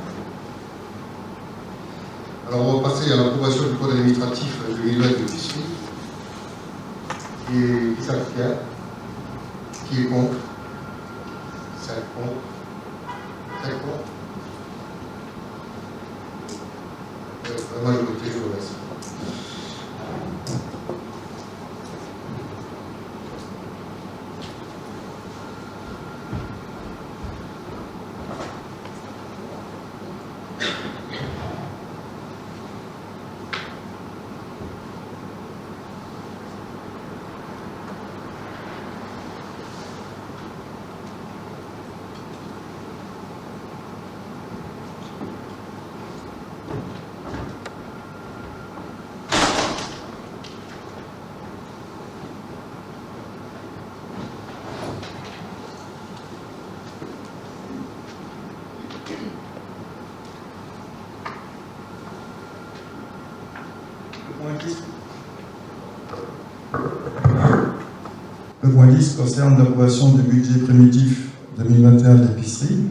Alors on va passer à l'approbation du code administratif 2020 de l'épicerie. Qui s'abstient? Qui est contre? 5 contre. 5 contre. La majorité, je vous remercie. Le point 10 concerne l'approbation du budget primitif 2021 de l'épicerie.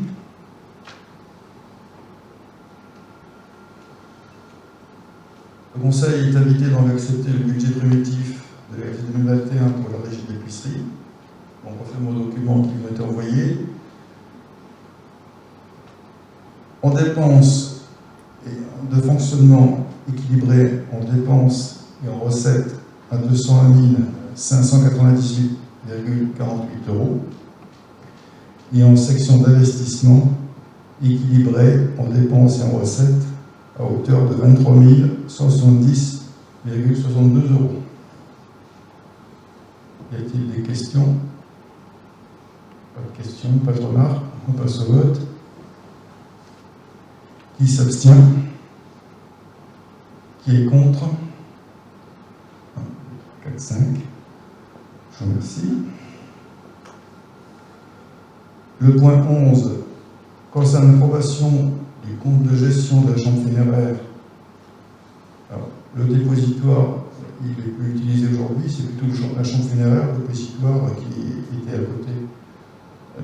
Le Conseil est invité donc à accepter le budget primitif de l'exercice 2021 pour la régie de l'épicerie. Donc, conformément aux documents qui ont été envoyés. En dépenses et de fonctionnement équilibré en dépenses et en recettes à 201 598,48 € et en section d'investissement équilibré en dépenses et en recettes à hauteur de 23 170,62 €. Y a-t-il des questions? Pas de questions, pas de remarques. On passe au vote. Qui s'abstient? Qui est contre? 4, 5. Je vous remercie. Le point 11 concerne l'approbation des comptes de gestion de la chambre funéraire. Alors, le dépositoire, il est plus utilisé aujourd'hui, c'est plutôt la chambre funéraire, le dépositoire qui était à côté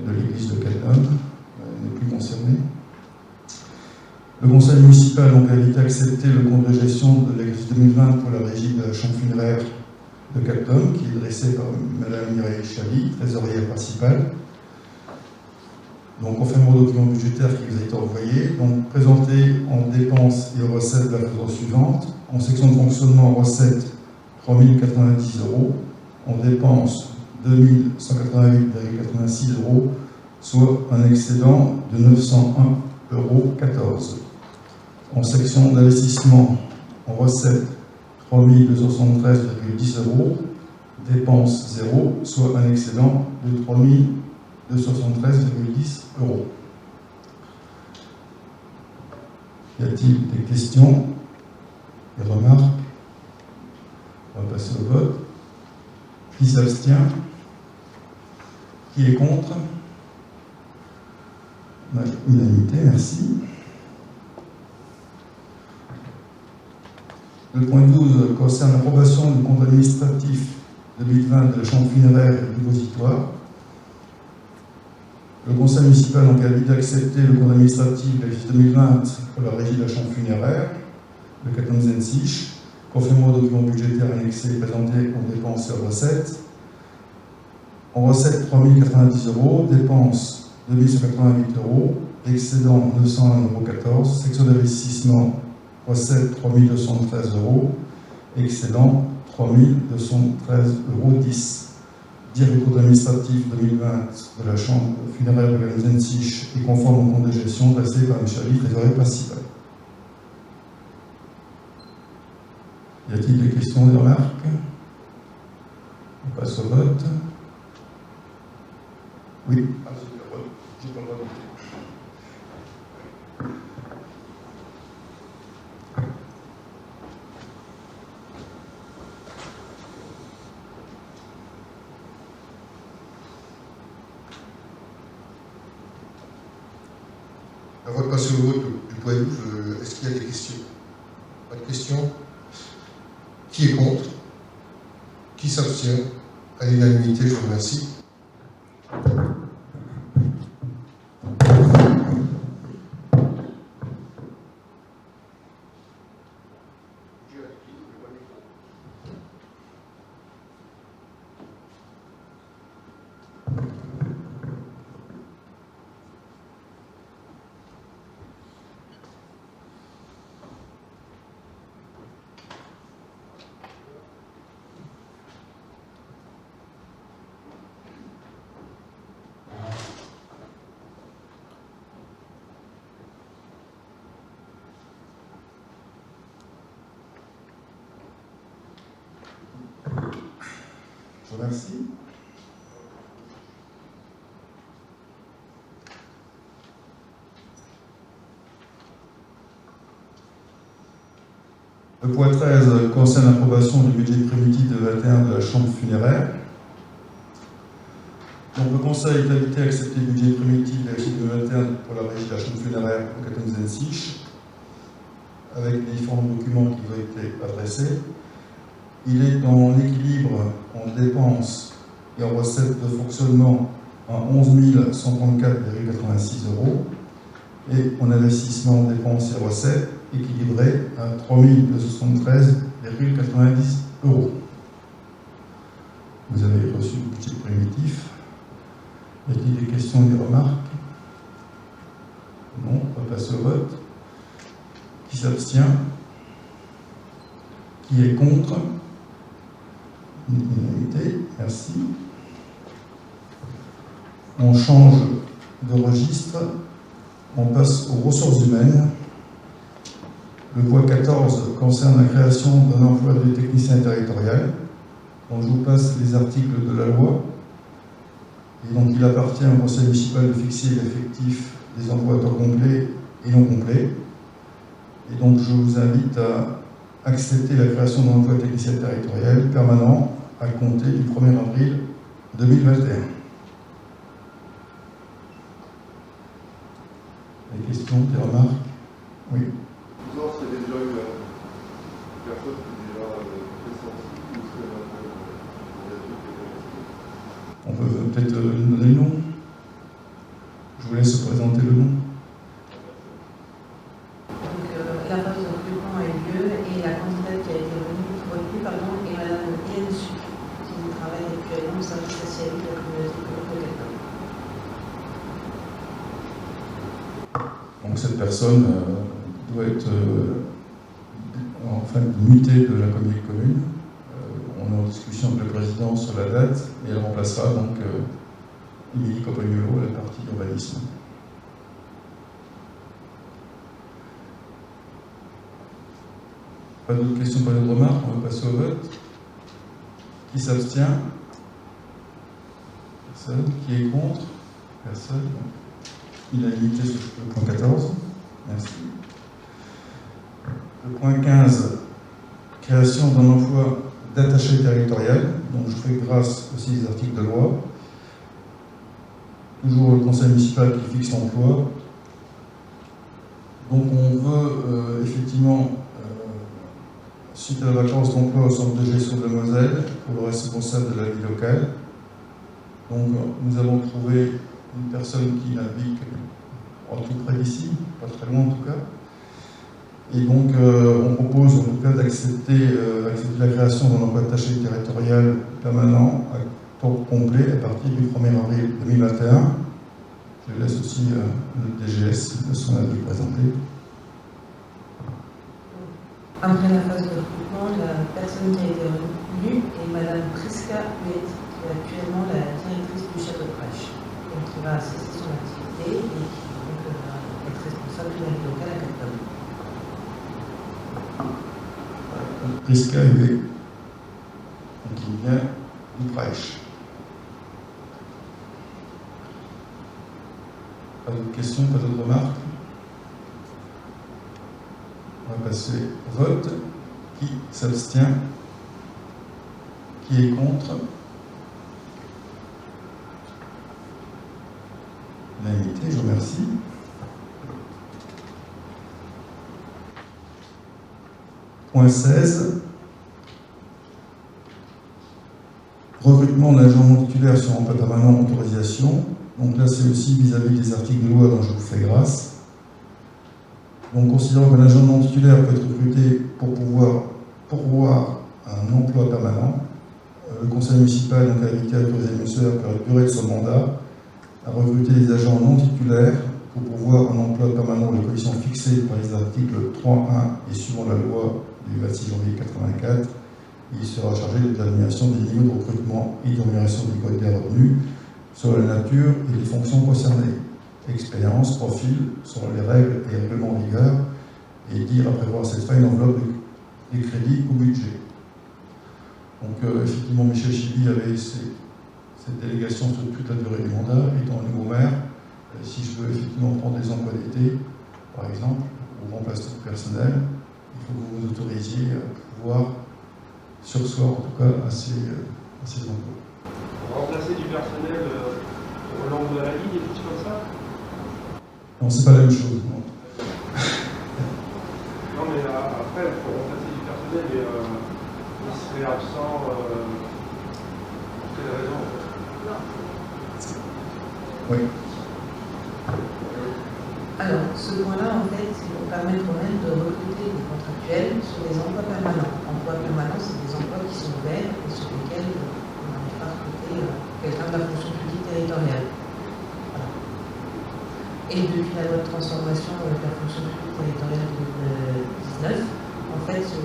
de l'église de Cattenom, n'est plus concerné. Le conseil municipal donc, a été accepté le compte de gestion de l'exercice 2020 pour la régie de la chambre funéraire de Cattenom, qui est dressé par Mme Mireille Chaly, trésorière principale. Donc, conformément au document budgétaire qui vous a été envoyé, donc présenté en dépenses et recettes de la façon suivante. En section de fonctionnement, recettes 3 090 €, en dépenses 2 188,86 €, soit un excédent de 901,14 €. En section d'investissement, en recettes 3 273,10 €, dépenses 0, soit un excédent de 3 273,10 €. Y a-t-il des questions, des remarques? On va passer au vote. Qui s'abstient? Qui est contre? Unanimité, merci. Le point 12 concerne l'approbation du compte administratif 2020 de la chambre funéraire et du dépositoire. Le conseil municipal donc, a dit d'accepter le compte administratif de l'exercice 2020 pour la régie de la chambre funéraire, le Katonzensich, conformément au document budgétaire annexé et présenté aux dépenses et aux recettes. En recettes, 3 090 €, dépenses 2 188 €, excédent 901,14 €, section d'investissement, recettes 3 213 €, excédent 3 213,10 €. Dire le compte administratif 2020 de la chambre funéraire de Katonzensich est conforme au compte de gestion dressé par M. Ali, trésorier principal. Y a-t-il des questions, des remarques? On passe au vote. Oui. Ah, j'ai pas le droit de voter. Avant de passer au vote du point 12, est-ce qu'il y a des questions? Pas de questions? Qui est contre? Qui s'abstient? À l'unanimité, je vous remercie. Je vous remercie. Le point 13 concerne l'approbation du budget primitif de 21 de la chambre funéraire. Donc, le Conseil est invité à accepter le budget primitif de l'exercice 2021 pour la régie de la chambre funéraire au Katonzensich, avec les différents documents qui ont été adressés. Il est en équilibre en dépenses et en recettes de fonctionnement à 11 134,86 € et en investissement, dépenses et recettes équilibré à 3 273,90 €. Vous avez reçu le budget primitif. Y a-t-il des questions et des remarques? Non, on va passer au vote. Qui s'abstient? Qui est contre? Unanimité, merci. On change de registre, on passe aux ressources humaines. Le point 14 concerne la création d'un emploi de technicien territorial. Donc je vous passe les articles de la loi. Et donc il appartient au conseil municipal de fixer l'effectif des emplois à temps complet et non complet. Et donc je vous invite à accepter la création d'un emploi de technicien territorial permanent à compter du 1er avril 2021. Des questions, des remarques? Oui. Non, c'est déjà une personne qui est déjà pressentie ou c'est On peut peut-être donner le nom. Je vous laisse présenter le nom. Donc la phase de recrutement a eu lieu et la candidate qui a été retenue est Madame Hélène Suc, qui travaille actuellement au service spécialisé de la communauté de Québec. Donc cette personne doit être enfin mutée de la communauté commune. On est en discussion avec le président sur la date et elle remplacera donc Émilie Copagnolo à la partie urbanisme. Pas d'autres questions, pas d'autres remarques, on va passer au vote. Qui s'abstient? Personne. Qui est contre? Personne. Unanimité sur le point 14. Merci. Le point 15, création d'un emploi d'attaché territorial. Donc je fais grâce aussi aux articles de loi. Toujours le conseil municipal qui fixe l'emploi. Donc on veut effectivement suite à la vacance d'emploi au centre de gestion de la Moselle pour le responsable de la vie locale. Donc nous avons trouvé une personne qui habite en tout près d'ici, pas très loin en tout cas. Et donc on propose en tout cas d'accepter la création d'un emploi attaché territorial permanent à temps complet à partir du 1er avril 2021. Je laisse aussi le DGS de son avis présenté. Après la phase de recrutement, la personne qui a été retenue est Madame Priska Huet, qui est actuellement la directrice du château de Prêche, donc qui va cesser son activité et qui donc, va être responsable de la vie locale à Capcom. Priska Huet, qui vient du Prêche. Pas d'autres questions, pas d'autres remarques? On va passer au vote. Qui s'abstient? Qui est contre? L'unanimité, je vous remercie. Point 16. Recrutement d'un agent titulaire sur emploi permanent autorisation. Donc là, c'est aussi vis-à-vis des articles de loi dont je vous fais grâce. Donc, considérant qu'un agent non titulaire peut être recruté pour pouvoir pourvoir un emploi permanent, le conseil municipal, donc avec a autorisé le ministère pour la durée de son mandat, à recruter des agents non titulaires pour pourvoir un emploi permanent de conditions fixées par les articles 3.1 et suivant la loi du 26 janvier 1984. Il sera chargé de détermination des niveaux de recrutement et de rémunération du code des revenus sur la nature et les fonctions concernées. Expérience, profil, selon les règles et règlements en vigueur, et dire à prévoir cette fin une enveloppe des crédits au budget. Donc effectivement, Michel Chibi avait cette délégation sur toute la durée du mandat, étant le nouveau maire. Si je veux effectivement prendre des emplois d'été, par exemple, ou remplacer le personnel, il faut que vous vous autorisiez à pouvoir surseoir en tout cas à ces emplois. Remplacer du personnel au long de la ligne, des choses comme ça? Non, c'est pas la même chose. Non. Non, mais après, il faut remplacer du personnel, mais il serait absent pour quelle raison en fait? Oui. Alors, ce point-là, en fait, c'est pour permettre quand même de recruter des contractuels sur des emplois permanents. Emplois permanents, c'est des emplois qui sont ouverts et sur lesquels on n'arrive pas à recruter quelqu'un de la fonction publique territoriale. Voilà. Et depuis la loi de transformation de la fonction publique territoriale de 2019, en fait, ces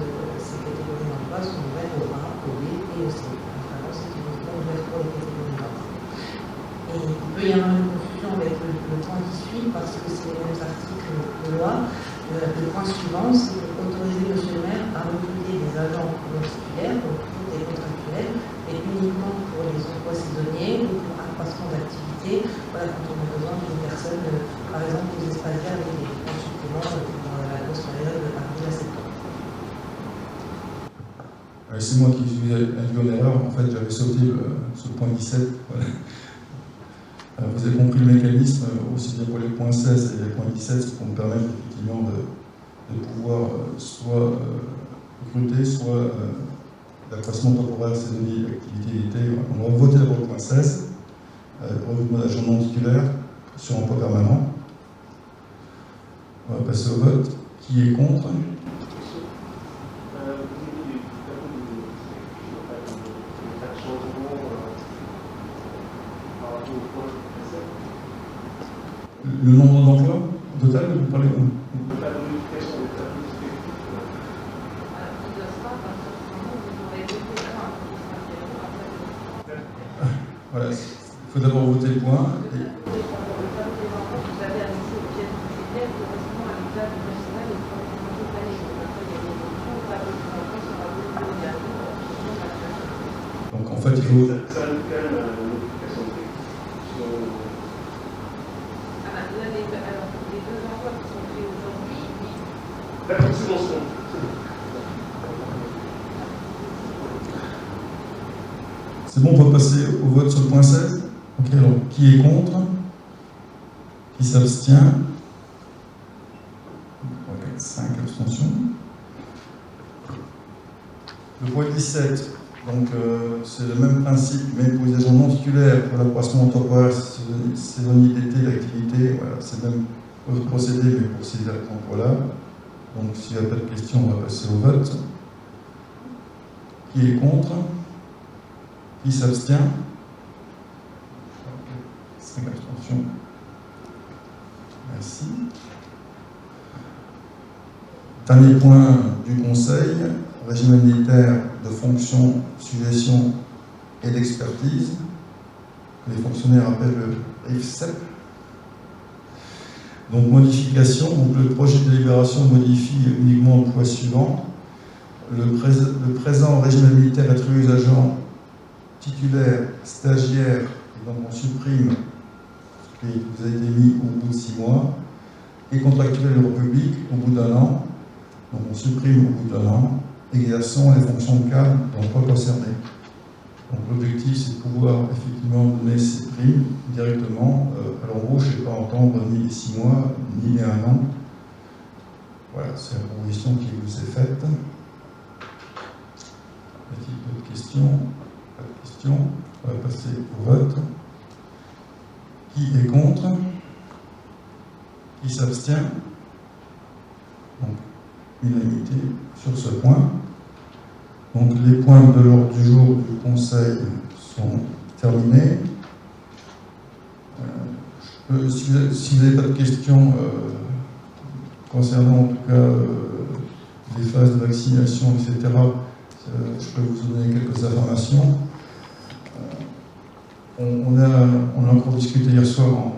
catégories d'emplois sont ouvertes au A, au B et au C. Enfin, c'est uniquement ouvert pour les catégories d'emplois. Et il peut y avoir une confusion avec le point qui suit, parce que c'est les mêmes articles de loi. Le point suivant, c'est autoriser M. le maire à recruter des agents non titulaires, donc des contractuels, mais uniquement pour les emplois saisonniers ou pour accroissement d'activité. Voilà, quand on a besoin d'une personne, par exemple, aux espaces verts avec des suppléments pour la grosse période d'avril à septembre. C'est moi qui suis induit en erreur. En fait, j'avais sauté ce point 17. Voilà. Vous avez compris le mécanisme, aussi bien pour les points 16 et les points 17, c'est pour me permettre effectivement de pouvoir soit recruter, soit d'accroissement temporaire saisonnier d'activité d'été. On va voter d'abord le point 16, recrutement d'agents non titulaires sur emploi permanent. On va passer au vote. Qui est contre? Le nombre d'emplois total, vous parlez où? La modification des tableaux spécifiques. Voilà, il faut d'abord voter le point. Donc en fait, il faut... Ça nous fait une modification de Les deux emplois qui sont faits aujourd'hui, oui. D'accord, c'est bon, c'est bon. C'est bon, on peut passer au vote sur le point 16. Ok, alors qui est contre? Qui s'abstient? 5 abstentions. point 17, donc c'est le même principe, mais pour les agents non titulaires, pour l'accroissement temporaire, saisonnier d'été, d'activité, voilà, c'est le même procédé, mais pour ces emplois-là. Donc s'il n'y a pas de questions, on va passer au vote. Qui est contre? Qui s'abstient? 5 abstentions. Merci. Dernier point du Conseil, régime militaire de fonction, suggestion et d'expertise. Les fonctionnaires appellent le RIFSEP. Donc modification, donc le projet de délibération modifie uniquement le point suivant. Le présent régime militaire attribué aux agents titulaires, stagiaires, et donc on supprime ce qui vous a été mis au bout de 6 mois, et contractuels au public au bout d'1 an. Donc on supprime au bout d'1 an, exerçant les fonctions de cadre d'emploi concernées. Donc l'objectif c'est de pouvoir effectivement donner ces primes directement à l'embauche et pas entendre ni les 6 mois, ni les 1 an. Voilà, c'est la proposition qui vous est faite. Y a-t-il d'autres questions? Pas de questions. On va passer au vote. Qui est contre? Qui s'abstient? Donc, unanimité sur ce point. Donc, les points de l'ordre du jour du Conseil sont terminés. Si vous n'avez pas de questions concernant en tout cas les phases de vaccination, etc., je peux vous donner quelques informations. On a encore discuté hier soir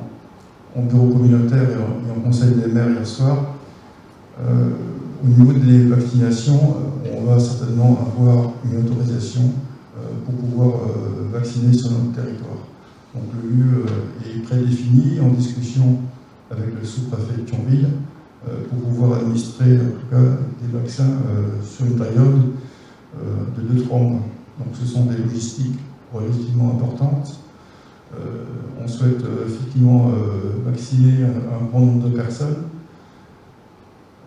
en bureau communautaire et en conseil des maires hier soir. Au niveau des vaccinations, on va certainement avoir une autorisation pour pouvoir vacciner sur notre territoire. Donc le lieu est prédéfini, en discussion avec le sous-préfet de Thionville, pour pouvoir administrer en tout cas des vaccins sur une période de 2-3 mois. Donc ce sont des logistiques relativement importantes. On souhaite effectivement vacciner un grand nombre de personnes.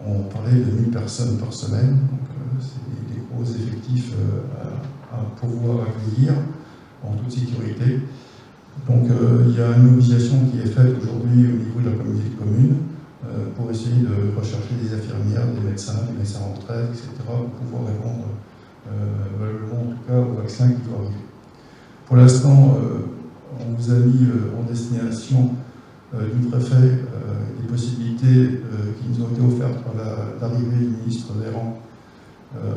On parlait de 1000 personnes par semaine, donc c'est des gros effectifs à pouvoir accueillir en toute sécurité. Donc il y a une mobilisation qui est faite aujourd'hui au niveau de la communauté de communes pour essayer de rechercher des infirmières, des médecins en retraite, etc., pour pouvoir répondre valablement en tout cas aux vaccins qui doivent arriver. Pour l'instant, on vous a mis en destination du préfet les possibilités qui nous ont été offertes par l'arrivée du ministre Véran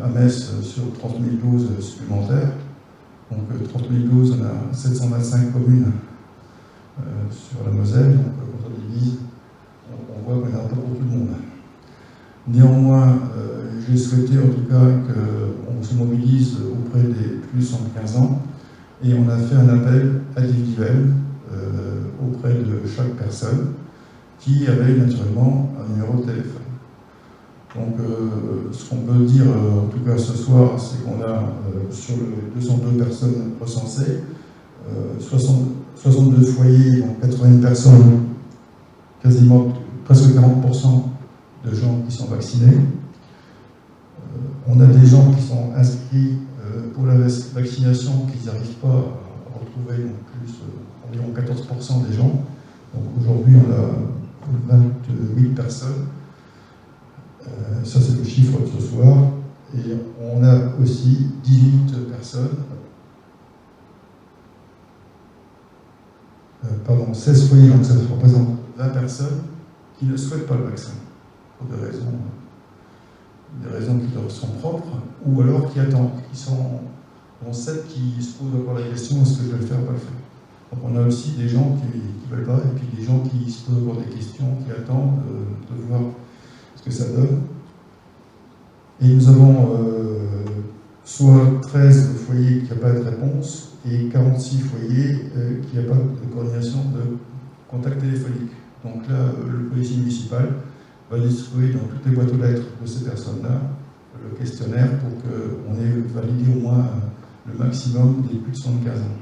à Metz sur 30 000 doses supplémentaires. Donc 30 000 doses, on a 725 communes sur la Moselle, donc quand on divise, on voit qu'on a un peu pour tout le monde. Néanmoins, j'ai souhaité en tout cas qu'on se mobilise auprès des plus de 75 ans et on a fait un appel individuel auprès de chaque personne qui avait naturellement un numéro de téléphone. Donc ce qu'on peut dire en tout cas ce soir, c'est qu'on a sur les 202 personnes recensées, 62 foyers, donc 80 personnes, quasiment presque 40% de gens qui sont vaccinés. On a des gens qui sont inscrits pour la vaccination qui n'arrivent pas à retrouver, donc plus environ 14% des gens. Donc aujourd'hui on a 28 personnes. Ça c'est le chiffre de ce soir. Et on a aussi 18 personnes, 16 foyers, donc ça représente 20 personnes qui ne souhaitent pas le vaccin, pour des raisons qui leur sont propres, ou alors qui attendent, qui sont dans 7 qui se posent encore la question, est-ce que je vais le faire ou pas le faire. Donc on a aussi des gens qui ne veulent pas, et puis des gens qui se posent encore des questions, qui attendent de voir ce que ça donne. Et nous avons soit 13 foyers qui n'ont pas de réponse, et 46 foyers qui n'ont pas de coordination de contact téléphonique. Donc là, le policier municipal va distribuer dans toutes les boîtes aux lettres de ces personnes-là le questionnaire pour qu'on ait validé au moins le maximum des plus de 75 ans.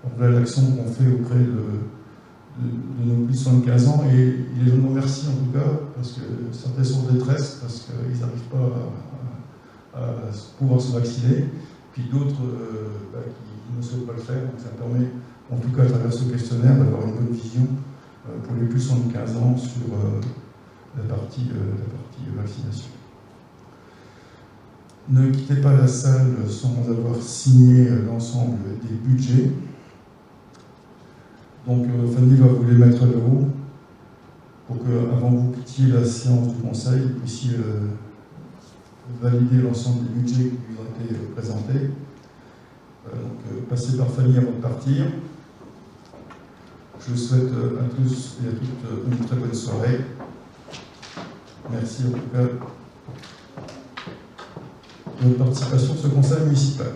Donc là, l'action qu'on fait auprès de nos plus de 75 ans, et les gens nous remercient en tout cas, parce que certains sont en détresse, parce qu'ils n'arrivent pas à pouvoir se vacciner, puis d'autres qui ne souhaitent pas le faire. Donc ça permet, en tout cas à travers ce questionnaire, d'avoir une bonne vision pour les plus de 75 ans sur la partie vaccination. Ne quittez pas la salle sans avoir signé l'ensemble des budgets. Donc Fanny va vous les mettre là-haut pour que, avant que vous quittiez la séance du Conseil, vous puissiez valider l'ensemble des budgets qui vous ont été présentés. Donc passez par Fanny avant de partir. Je vous souhaite à tous et à toutes une très bonne soirée. Merci en tout cas de votre participation à ce conseil municipal.